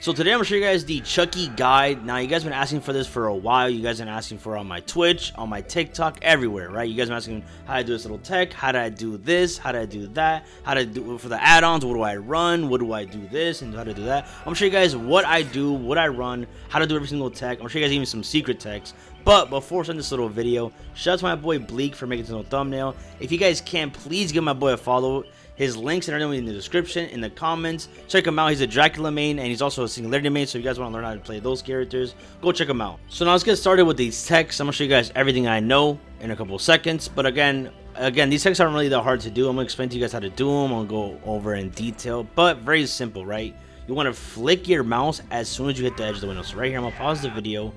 So today I'm going to show you guys the Chucky guide. Now, you guys have been asking for this for a while. You guys have been asking for it on my Twitch, on my TikTok, everywhere, right? You guys have been asking how to do this little tech, how do I do this, how do I do that, how to do it for the add-ons, what do I run, what do I do this, and how to do that. I'm going to show you guys what I do, what I run, how to do every single tech. I'm going to show you guys even some secret techs. But before starting this little video, shout out to my boy Bleak for making this little thumbnail. If you guys can, please give my boy a follow. His links and everything in the description, in the comments. Check him out. He's a Dracula main, and he's also a Singularity main, so if you guys want to learn how to play those characters, go check him out. So now let's get started with these techs. I'm going to show you guys everything I know in a couple of seconds. But again, these techs aren't really that hard to do. I'm going to explain to you guys how to do them. I'm going to go over in detail, but very simple, right? You want to flick your mouse as soon as you hit the edge of the window. So right here, I'm going to pause the video.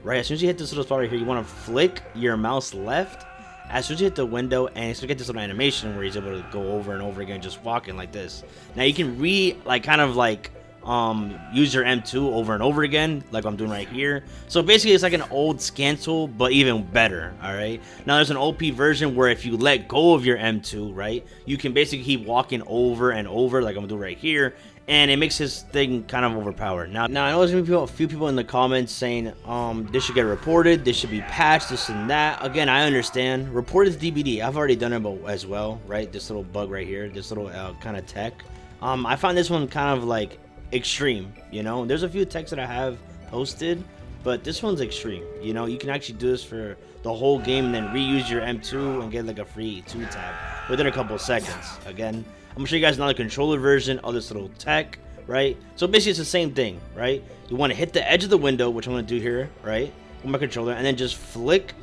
Right, as soon as you hit this little spot right here, you want to flick your mouse left as soon as you hit the window, and so you get this little animation where he's able to go over and over again, just walking like this. Now you can use your M2 over and over again, like I'm doing right here. So basically, it's like an old scan tool, but even better. All right. Now there's an OP version where if you let go of your M2, right, you can basically keep walking over and over, like I'm gonna do right here. And it makes his thing kind of overpowered. Now I know there's gonna be a few people in the comments saying, this should get reported, this should be patched, this and that. Again, I understand. Report is DBD. I've already done it as well, right? This little bug right here, this little kind of tech. I found this one kind of like extreme, you know? There's a few techs that I have posted, but this one's extreme. You know, you can actually do this for the whole game and then reuse your M2 and get like a free 2-tap within a couple of seconds. Again, I'm gonna show you guys another controller version of this little tech, right? So basically it's the same thing, right? You want to hit the edge of the window, which I'm gonna do here, right, with my controller, and then just flick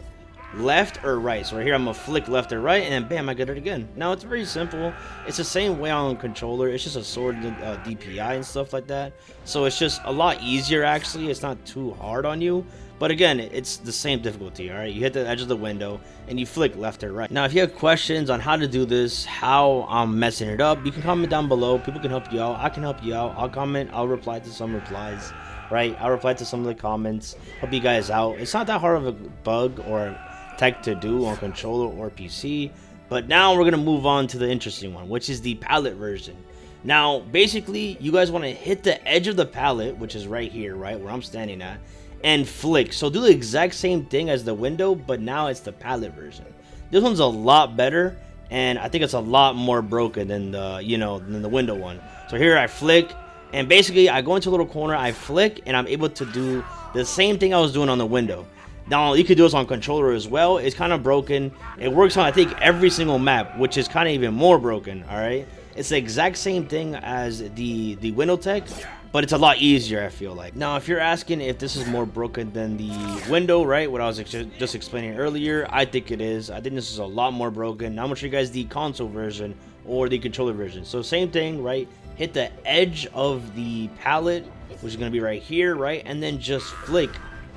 left or right. So right here I'm gonna flick left or right, and then bam, I get it again. Now it's very simple. It's the same way on controller. It's just a sword DPI and stuff like that. So it's just a lot easier actually. It's not too hard on you. But again, it's the same difficulty, all right? You hit the edge of the window and you flick left or right. Now, if you have questions on how to do this, how I'm messing it up, you can comment down below. People can help you out. I can help you out. I'll comment. I'll reply to some replies, right? I'll reply to some of the comments. Help you guys out. It's not that hard of a bug or tech to do on controller or PC. But now we're going to move on to the interesting one, which is the pallet version. Now, basically, you guys want to hit the edge of the pallet, which is right here, right, where I'm standing at, and flick. So do the exact same thing as the window, but now it's the pallet version. This one's a lot better, and I think it's a lot more broken than the window one. So here I flick, and basically I go into a little corner, I flick, and I'm able to do the same thing I was doing on the window. Now you could do this on controller as well. It's kind of broken. It works on, I think, every single map, which is kind of even more broken. All right, it's the exact same thing as the window tech, but it's a lot easier, I feel like. Now, if you're asking if this is more broken than the window, right, what I was just explaining earlier, I think it is. I think this is a lot more broken. Now I'm gonna show you guys the console version or the controller version. So same thing, right? Hit the edge of the pallet, which is gonna be right here, right? And then just flick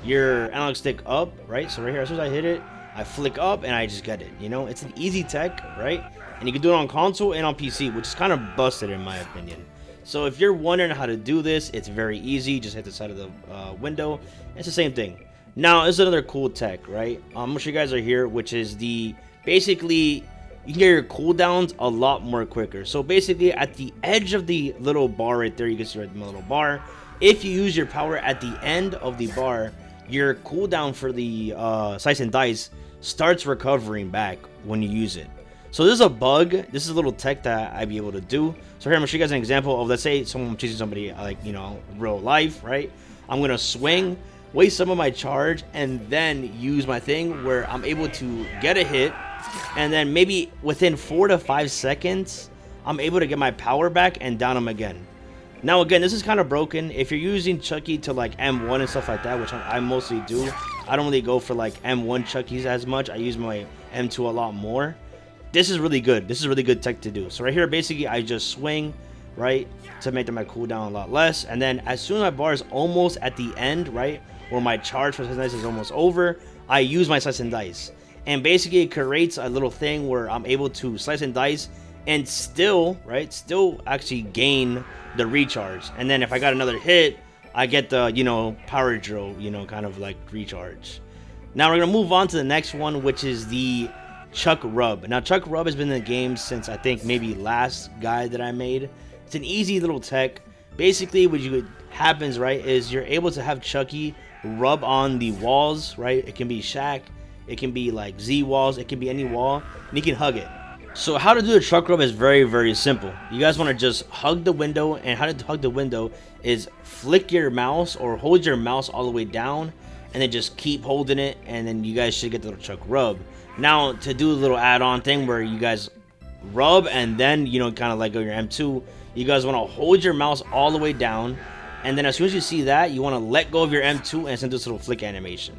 your analog stick up, right? So right here, as soon as I hit it, I flick up and I just get it. You know, it's an easy tech, right? And you can do it on console and on PC, which is kind of busted in my opinion. So if you're wondering how to do this, it's very easy. Just hit the side of the window. It's the same thing. Now, this is another cool tech, right? I'm gonna show you guys right here, which is basically you can get your cooldowns a lot more quicker. So basically, at the edge of the little bar right there, you can see right the little bar. If you use your power at the end of the bar, your cooldown for the slice and dice starts recovering back when you use it. So this is a bug. This is a little tech that I'd be able to do. So here I'm gonna show you guys an example of, let's say someone chasing somebody like, you know, real life, right? I'm gonna swing, waste some of my charge, and then use my thing where I'm able to get a hit, and then maybe within 4 to 5 seconds, I'm able to get my power back and down him again. Now again, this is kind of broken. If you're using Chucky to like M1 and stuff like that, which I mostly do, I don't really go for like M1 Chuckies as much. I use my M2 a lot more. This is really good. This is really good tech to do. So right here, basically, I just swing, right, to make my cooldown a lot less. And then as soon as my bar is almost at the end, right, where my charge for slice and dice is almost over, I use my slice and dice. And basically, it creates a little thing where I'm able to slice and dice and still, right, still actually gain the recharge. And then if I got another hit, I get the, you know, power drill, you know, kind of like recharge. Now we're going to move on to the next one, which is the Chuck Rub. Now, Chuck Rub has been in the game since I think maybe last guide that I made. It's an easy little tech. Basically, what happens, right, is you're able to have Chucky rub on the walls, right? It can be Shaq, it can be like Z walls, it can be any wall, and you can hug it. So how to do the truck rub is very, very simple. You guys want to just hug the window, and how to hug the window is flick your mouse or hold your mouse all the way down, and then just keep holding it, and then you guys should get the little truck rub. Now, to do a little add-on thing where you guys rub and then, you know, kind of like go your M2, you guys want to hold your mouse all the way down, and then as soon as you see that, you want to let go of your M2 and send this little flick animation.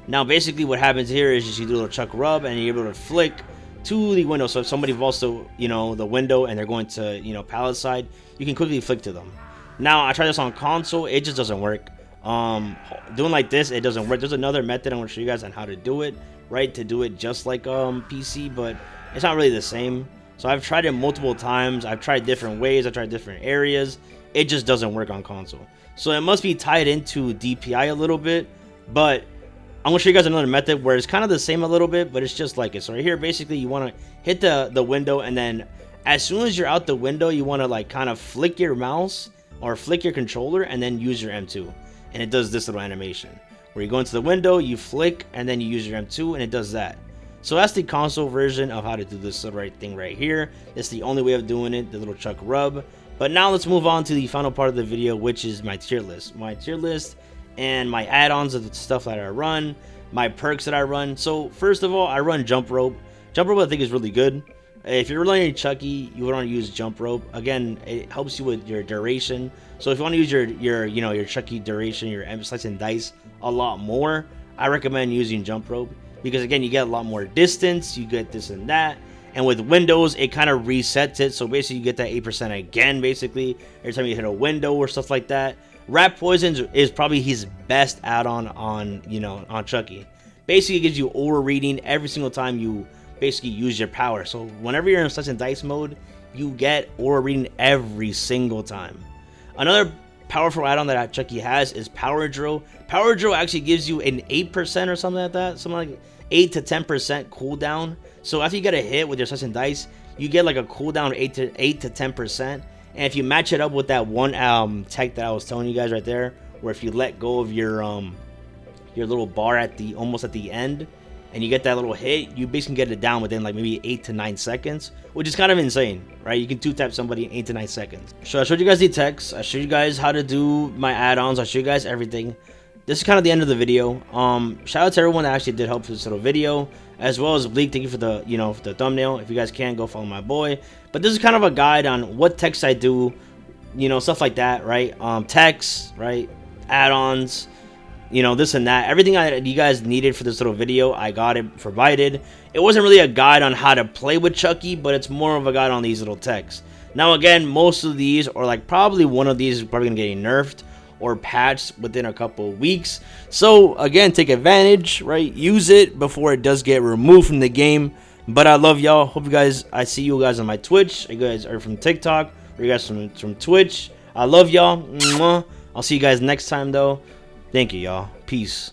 Now, basically what happens here is just you do a little truck rub, and you're able to flick to the window. So if somebody vaults to, you know, the window and they're going to, you know, pallet side, you can quickly flick to them. Now, I tried this on console, it just doesn't work. Doing like this, it doesn't work. There's another method I'm going to show you guys on how to do it, right, to do it just like PC, but it's not really the same. So I've tried it multiple times, I've tried different ways, I've tried different areas, it just doesn't work on console. So it must be tied into DPI a little bit, but I'm going to show you guys another method where it's kind of the same a little bit, but it's just like it. So right here, basically you want to hit the window, and then as soon as you're out the window, you want to like kind of flick your mouse or flick your controller and then use your M2. And it does this little animation where you go into the window, you flick, and then you use your M2, and it does that. So that's the console version of how to do this right thing right here. It's the only way of doing it, the little truck rub. But now let's move on to the final part of the video, which is my tier list. My tier list and my add-ons of the stuff that I run, my perks that I run. So first of all, I run jump rope. Jump rope I think is really good. If you're running Chucky, you want to use jump rope. Again, it helps you with your duration. So if you want to use your Chucky duration, your slice and dice a lot more, I recommend using jump rope, because again, you get a lot more distance, you get this and that, and with windows, it kind of resets it. So basically, you get that 8% again. Basically, every time you hit a window or stuff like that. Rat Poisons is probably his best add-on on Chucky. Basically, it gives you overreading every single time you basically use your power. So whenever you're in slice and dice mode, you get overreading every single time. Another powerful add-on that Chucky has is Power Drill. Power Drill actually gives you an 8% or something like that, something like 8 to 10% cooldown. So after you get a hit with your slice and dice, you get like a cooldown of 8 to 10%. And if you match it up with that one tech that I was telling you guys right there, where if you let go of your little bar at the almost at the end, and you get that little hit, you basically get it down within like maybe 8 to 9 seconds, which is kind of insane, right? You can 2-tap somebody in 8 to 9 seconds. So I showed you guys the text, I showed you guys how to do my add-ons, I showed you guys everything. This is kind of the end of the video. Shout out to everyone that actually did help for this little video, as well as Bleak. Thank you for the for the thumbnail. If you guys can, go follow my boy. But this is kind of a guide on what text I do, stuff like that, right? Text, right? Add-ons, this and that. Everything you guys needed for this little video, I got it provided. It wasn't really a guide on how to play with Chucky, but it's more of a guide on these little texts. Now again, most of these, or like probably one of these, is probably gonna get nerfed or patched within a couple of weeks. So again, take advantage, right? Use it before it does get removed from the game. But I love y'all. Hope you guys, I see you guys on my Twitch. You guys are from TikTok, or you guys from Twitch. I love y'all. I'll see you guys next time though. Thank you, y'all. Peace.